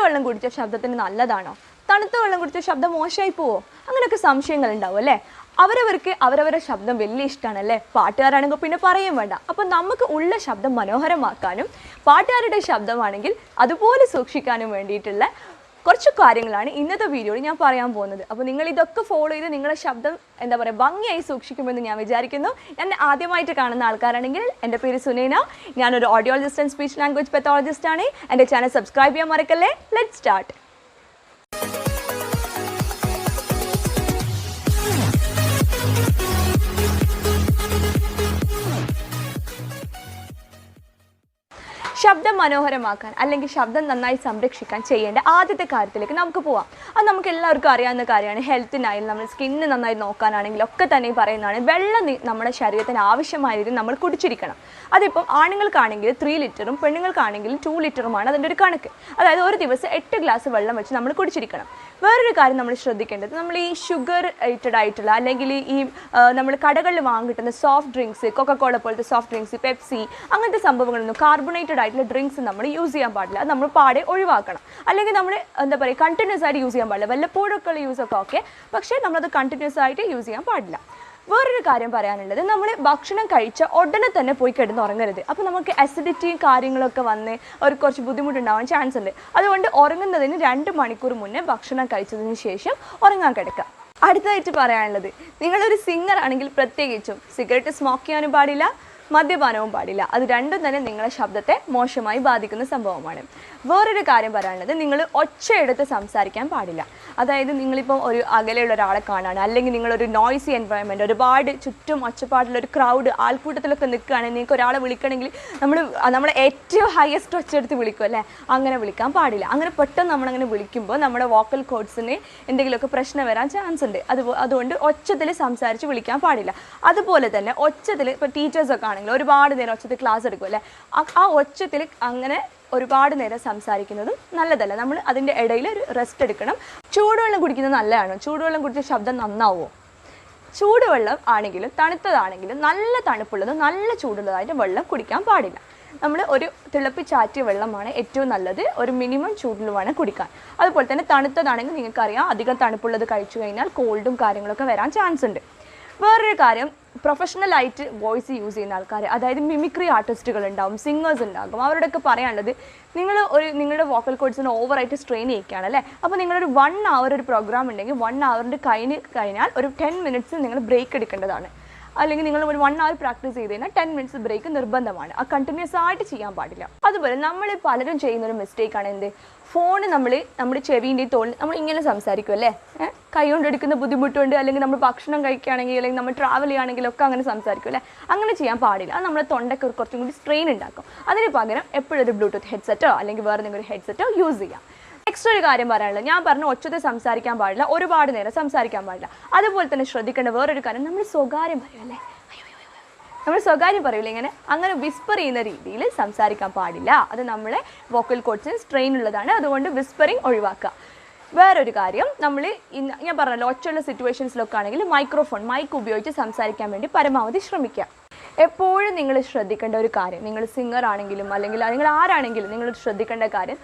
വെള്ളം കുടിച്ച ശബ്ദത്തിന് നല്ലതാണോ, തണുത്ത വെള്ളം കുടിച്ച ശബ്ദം മോശമായി പോവോ, അങ്ങനെയൊക്കെ സംശയങ്ങൾ ഉണ്ടാവും അല്ലേ. അവരവർക്ക് അവരവരുടെ ശബ്ദം വലിയ ഇഷ്ടമാണല്ലേ. പാട്ടുകാരാണെങ്കിൽ പിന്നെ പറയും വേണ്ട. അപ്പം നമുക്ക് ഉള്ള ശബ്ദം മനോഹരമാക്കാനും പാട്ടുകാരുടെ ശബ്ദമാണെങ്കിൽ അതുപോലെ സൂക്ഷിക്കാനും വേണ്ടിയിട്ടുള്ള കുറച്ച് കാര്യങ്ങളാണ് ഇന്നത്തെ വീഡിയോയിൽ ഞാൻ പറയാൻ പോകുന്നത്. അപ്പോൾ നിങ്ങൾ ഇതൊക്കെ ഫോളോ ചെയ്ത് നിങ്ങളുടെ ശബ്ദം എന്താ പറയുക ഭംഗിയായി സൂക്ഷിക്കുമെന്ന് ഞാൻ വിചാരിക്കുന്നു. എന്നെ ആദ്യമായിട്ട് കാണുന്ന ആൾക്കാരാണെങ്കിൽ എൻ്റെ പേര് സുനൈന, ഞാനൊരു audiologist and speech language pathologist ആണ്. എൻ്റെ ചാനൽ സബ്സ്ക്രൈബ് ചെയ്യാൻ മറക്കല്ലേ. Let's start. ശബ്ദം മനോഹരമാക്കാൻ അല്ലെങ്കിൽ ശബ്ദം നന്നായി സംരക്ഷിക്കാൻ ചെയ്യേണ്ട ആദ്യത്തെ കാര്യത്തിലേക്ക് നമുക്ക് പോവാം. അത് നമുക്ക് എല്ലാവർക്കും അറിയാവുന്ന കാര്യമാണ്. ഹെൽത്തിനായാലും നമ്മൾ സ്കിന്ന് നന്നായി നോക്കാനാണെങ്കിലും ഒക്കെ തന്നെ പറയുന്നതാണ് വെള്ളം നമ്മുടെ ശരീരത്തിന് ആവശ്യമായ രീതിയിൽ നമ്മൾ കുടിച്ചിരിക്കണം. അതിപ്പം ആണുങ്ങൾക്കാണെങ്കിൽ 3 ലിറ്ററും പെണ്ണുങ്ങൾക്കാണെങ്കിൽ 2 ലിറ്ററുമാണ് അതിൻ്റെ ഒരു കണക്ക്. അതായത് ഒരു ദിവസം 8 ഗ്ലാസ് വെള്ളം വെച്ച് നമ്മൾ കുടിച്ചിരിക്കണം. വേറൊരു കാര്യം നമ്മൾ ശ്രദ്ധിക്കേണ്ടത്, നമ്മൾ ഈ ഷുഗർ ഐറ്റഡ് ആയിട്ടുള്ള അല്ലെങ്കിൽ ഈ നമ്മൾ കടകളിൽ വാങ്ങിട്ടുന്ന സോഫ്റ്റ് ഡ്രിങ്ക്സ്, കൊക്കക്കോള പോലത്തെ സോഫ്റ്റ് ഡ്രിങ്ക്സ്, പെപ്സി അങ്ങനത്തെ സംഭവങ്ങളൊന്നും കാർബണേറ്റഡ് ആയിട്ടുള്ള ഡ്രിങ്ക്സ് നമ്മൾ യൂസ് ചെയ്യാൻ പാടില്ല. അത് നമ്മൾ പാടെ ഒഴിവാക്കണം. അല്ലെങ്കിൽ നമ്മൾ എന്താ പറയുക കണ്ടിന്യൂസ് ആയിട്ട് യൂസ് ചെയ്യാൻ പാടില്ല. വല്ലപ്പോഴൊക്കെ യൂസൊക്കെ ഓക്കെ, പക്ഷേ നമ്മളത് കണ്ടിന്യൂസ് ആയിട്ട് യൂസ് ചെയ്യാൻ പാടില്ല. വേറൊരു കാര്യം പറയാനുള്ളത്, നമ്മൾ ഭക്ഷണം കഴിച്ച ഉടനെ തന്നെ പോയി കിടന്നുറങ്ങരുത്. അപ്പോൾ നമുക്ക് അസിഡിറ്റിയും കാര്യങ്ങളൊക്കെ വന്ന് ഒരു കുറച്ച് ബുദ്ധിമുട്ടുണ്ടാവാൻ ചാൻസ് ഉണ്ട്. അതുകൊണ്ട് ഉറങ്ങുന്നതിന് 2 മണിക്കൂർ മുന്നേ ഭക്ഷണം കഴിച്ചതിന് ശേഷം ഉറങ്ങാൻ കിടക്കുക. അടുത്തതായിട്ട് പറയാനുള്ളത്, നിങ്ങളൊരു സിംഗർ ആണെങ്കിൽ പ്രത്യേകിച്ചും സിഗരറ്റ് സ്മോക്ക് ചെയ്യാനും പാടില്ല, മദ്യപാനവും പാടില്ല. അത് രണ്ടും തന്നെ നിങ്ങളുടെ ശബ്ദത്തെ മോശമായി ബാധിക്കുന്ന സംഭവമാണ്. വേറൊരു കാര്യം പറയാനുള്ളത്, നിങ്ങൾ ഒച്ചയെടുത്ത് സംസാരിക്കാൻ പാടില്ല. അതായത് നിങ്ങളിപ്പം ഒരു അകലെയുള്ള ഒരാളെ കാണാണ്, അല്ലെങ്കിൽ നിങ്ങളൊരു നോയ്സി എൻവയോൺമെൻറ്റ്, ഒരുപാട് ചുറ്റും ഒച്ചപ്പാടുള്ളൊരു ക്രൗഡ് ആൾക്കൂട്ടത്തിലൊക്കെ നിൽക്കുകയാണെങ്കിൽ നിങ്ങൾക്ക് ഒരാളെ വിളിക്കണമെങ്കിൽ നമ്മൾ ഏറ്റവും ഹയസ്റ്റ് ഒച്ചയെടുത്ത് വിളിക്കും അല്ലേ, അങ്ങനെ വിളിക്കാൻ പാടില്ല. അങ്ങനെ പെട്ടെന്ന് നമ്മളങ്ങനെ വിളിക്കുമ്പോൾ നമ്മുടെ വോക്കൽ കോഡ്സിന് എന്തെങ്കിലുമൊക്കെ പ്രശ്നം വരാൻ ചാൻസ് ഉണ്ട്. അതുകൊണ്ട് ഒച്ചത്തിൽ സംസാരിച്ച് വിളിക്കാൻ പാടില്ല. അതുപോലെ തന്നെ ഒച്ചത്തിൽ ഇപ്പോൾ ടീച്ചേഴ്സൊക്കെ ആണെങ്കിൽ ഒരുപാട് നേരം ഒച്ചത്തിൽ ക്ലാസ് എടുക്കും അല്ലേ, ആ ഒച്ചത്തിൽ അങ്ങനെ ഒരുപാട് നേരം സംസാരിക്കുന്നതും നല്ലതല്ല. നമ്മൾ അതിൻ്റെ ഇടയിൽ ഒരു റെസ്റ്റ് എടുക്കണം. ചൂടുവെള്ളം കുടിക്കുന്നത് നല്ലതാണോ? ചൂടുവെള്ളം കുടിച്ച ശബ്ദം നന്നാവുമോ? ചൂടുവെള്ളം ആണെങ്കിലും തണുത്തതാണെങ്കിലും നല്ല തണുപ്പുള്ളതും നല്ല ചൂടുള്ളതായിട്ട് വെള്ളം കുടിക്കാൻ പാടില്ല. നമ്മൾ ഒരു തിളപ്പിച്ചാറ്റിയ വെള്ളമാണ് ഏറ്റവും നല്ലത്. ഒരു മിനിമം ചൂടിൽ വേണം കുടിക്കാൻ. അതുപോലെ തന്നെ തണുത്തതാണെങ്കിൽ നിങ്ങൾക്കറിയാം അധികം തണുപ്പുള്ളത് കഴിച്ചു കഴിഞ്ഞാൽ കോൾഡും കാര്യങ്ങളൊക്കെ വരാൻ ചാൻസ് ഉണ്ട്. വേറൊരു കാര്യം, പ്രൊഫഷണലായിട്ട് വോയിസ് യൂസ് ചെയ്യുന്ന ആൾക്കാർ, അതായത് മിമിക്രി ആർട്ടിസ്റ്റുകൾ ഉണ്ടാവും, സിംഗേഴ്സ് ഉണ്ടാകും, അവരോടൊക്കെ പറയാനുള്ളത്, നിങ്ങളുടെ വോക്കൽ കോഡ്സിന് ഓവറായിട്ട് സ്ട്രെയിൻ ചെയ്യിക്കുകയാണ് അല്ലേ. അപ്പോൾ നിങ്ങളൊരു 1 hour ഒരു പ്രോഗ്രാം ഉണ്ടെങ്കിൽ 1 hour കഴിഞ്ഞാൽ ഒരു 10 minutes നിങ്ങൾ ബ്രേക്ക് എടുക്കേണ്ടതാണ്. അല്ലെങ്കിൽ നിങ്ങൾ ഒരു 1 hour പ്രാക്ടീസ് ചെയ്ത് കഴിഞ്ഞാൽ 10 minutes ബ്രേക്ക് നിർബന്ധമാണ്. ആ കണ്ടിന്യൂസ് ആയിട്ട് ചെയ്യാൻ പാടില്ല. അതുപോലെ നമ്മൾ പലരും ചെയ്യുന്നൊരു മിസ്റ്റേക്കാണ് എന്ത്, ഫോണ് നമ്മുടെ ചെവിൻ്റെ തോളിൽ നമ്മൾ ഇങ്ങനെ സംസാരിക്കും അല്ലേ, കൈ കൊണ്ടെടുക്കുന്ന ബുദ്ധിമുട്ടുണ്ട്, അല്ലെങ്കിൽ നമ്മൾ ഭക്ഷണം കഴിക്കുകയാണെങ്കിൽ അല്ലെങ്കിൽ നമ്മൾ ട്രാവൽ ചെയ്യുകയാണെങ്കിലൊക്കെ അങ്ങനെ സംസാരിക്കും അല്ലേ. അങ്ങനെ ചെയ്യാൻ പാടില്ല. അത് നമ്മുടെ തൊണ്ടയ്ക്ക് കുറച്ചും കൂടി സ്ട്രെയിൻ ഉണ്ടാക്കും. അതിന് പകരം എപ്പോഴും ഒരു ബ്ലൂടൂത്ത് ഹെഡ്സെറ്റോ അല്ലെങ്കിൽ വേറെ എന്തെങ്കിലും ഹെഡ്സെറ്റോ യൂസ് ചെയ്യാം. നെക്സ്റ്റ് ഒരു കാര്യം പറയാനുള്ളത്, ഞാൻ പറഞ്ഞു ഒച്ചത്തിൽ സംസാരിക്കാൻ പാടില്ല, ഒരുപാട് നേരം സംസാരിക്കാൻ പാടില്ല. അതുപോലെ തന്നെ ശ്രദ്ധിക്കേണ്ട വേറൊരു കാര്യം, നമ്മൾ സ്വകാര്യം പറയുമല്ലേ, നമ്മൾ സ്വകാര്യം പറയില്ല, അങ്ങനെ വിസ്പർ ചെയ്യുന്ന രീതിയിൽ സംസാരിക്കാൻ പാടില്ല. അത് നമ്മളെ വോക്കൽ കോഡ്സിന് സ്ട്രെയിൻ ഉള്ളതാണ്. അതുകൊണ്ട് വിസ്പറിങ് ഒഴിവാക്കുക. വേറൊരു കാര്യം, ഞാൻ പറഞ്ഞല്ലോ ഒച്ചയുള്ള സിറ്റുവേഷൻസിലൊക്കെ ആണെങ്കിൽ മൈക്ക് ഉപയോഗിച്ച് സംസാരിക്കാൻ വേണ്ടി പരമാവധി ശ്രമിക്കുക. എപ്പോഴും നിങ്ങൾ ശ്രദ്ധിക്കേണ്ട ഒരു കാര്യം, നിങ്ങൾ സിംഗർ ആണെങ്കിലും അല്ലെങ്കിൽ നിങ്ങൾ ആരാണെങ്കിലും നിങ്ങൾ ശ്രദ്ധിക്കേണ്ട കാര്യം,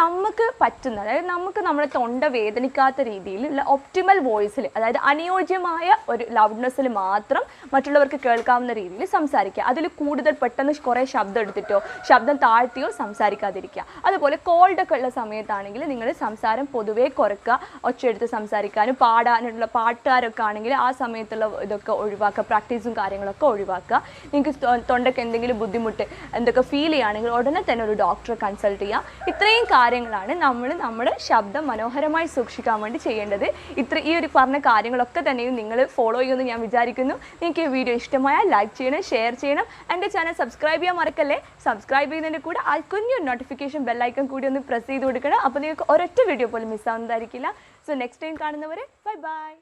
നമുക്ക് പറ്റുന്ന, അതായത് നമുക്ക് നമ്മുടെ തൊണ്ട വേദനിക്കാത്ത രീതിയിലുള്ള ഒപ്റ്റിമൽ വോയിസിൽ, അതായത് അനുയോജ്യമായ ഒരു ലൗഡ്നെസ്സിൽ മാത്രം മറ്റുള്ളവർക്ക് കേൾക്കാവുന്ന രീതിയിൽ സംസാരിക്കുക. അതിൽ കൂടുതൽ പെട്ടെന്ന് കുറേ ശബ്ദം എടുത്തിട്ടോ ശബ്ദം താഴ്ത്തിയോ സംസാരിക്കാതിരിക്കുക. അതുപോലെ കോൾഡൊക്കെ ഉള്ള സമയത്താണെങ്കിൽ നിങ്ങൾ സംസാരം പൊതുവേ കുറയ്ക്കുക. ഒച്ചയെടുത്ത് സംസാരിക്കാനും പാടാനുള്ള പാട്ടുകാരൊക്കെ ആണെങ്കിൽ ആ സമയത്തുള്ള ഇതൊക്കെ ഒഴിവാക്കുക, പ്രാക്ടീസും കാര്യങ്ങളൊക്കെ ഒഴിവാക്കുക. നിങ്ങൾക്ക് തൊണ്ടയ്ക്ക് എന്തെങ്കിലും ബുദ്ധിമുട്ട് എന്തൊക്കെ ഫീൽ ചെയ്യുകയാണെങ്കിൽ ഉടനെ തന്നെ ഒരു ഡോക്ടറെ കൺസൾട്ട് ചെയ്യുക. ഇത്രയും കാര്യങ്ങളാണ് നമ്മുടെ ശബ്ദം മനോഹരമായി സൂക്ഷിക്കാൻ വേണ്ടി ചെയ്യേണ്ടത്. ഈ ഒരു പറഞ്ഞ കാര്യങ്ങളൊക്കെ തന്നെയും നിങ്ങൾ ഫോളോ ചെയ്യുമെന്ന് ഞാൻ വിചാരിക്കുന്നു. നിങ്ങൾക്ക് ഈ വീഡിയോ ഇഷ്ടമായാൽ ലൈക്ക് ചെയ്യണം, ഷെയർ ചെയ്യണം. എൻ്റെ ചാനൽ സബ്സ്ക്രൈബ് ചെയ്യാൻ മറക്കല്ലേ. സബ്സ്ക്രൈബ് ചെയ്യുന്നതിൻ്റെ കൂടെ ആ കുഞ്ഞു നോട്ടിഫിക്കേഷൻ ബെല്ലൈക്കൺ കൂടി ഒന്ന് പ്രസ് ചെയ്ത് കൊടുക്കണം. അപ്പോൾ നിങ്ങൾക്ക് ഒരൊറ്റ വീഡിയോ പോലും മിസ്സാവുന്നതായിരിക്കില്ല. സോ നെക്സ്റ്റ് ടൈം കാണുന്നവരെ ബൈ ബൈ.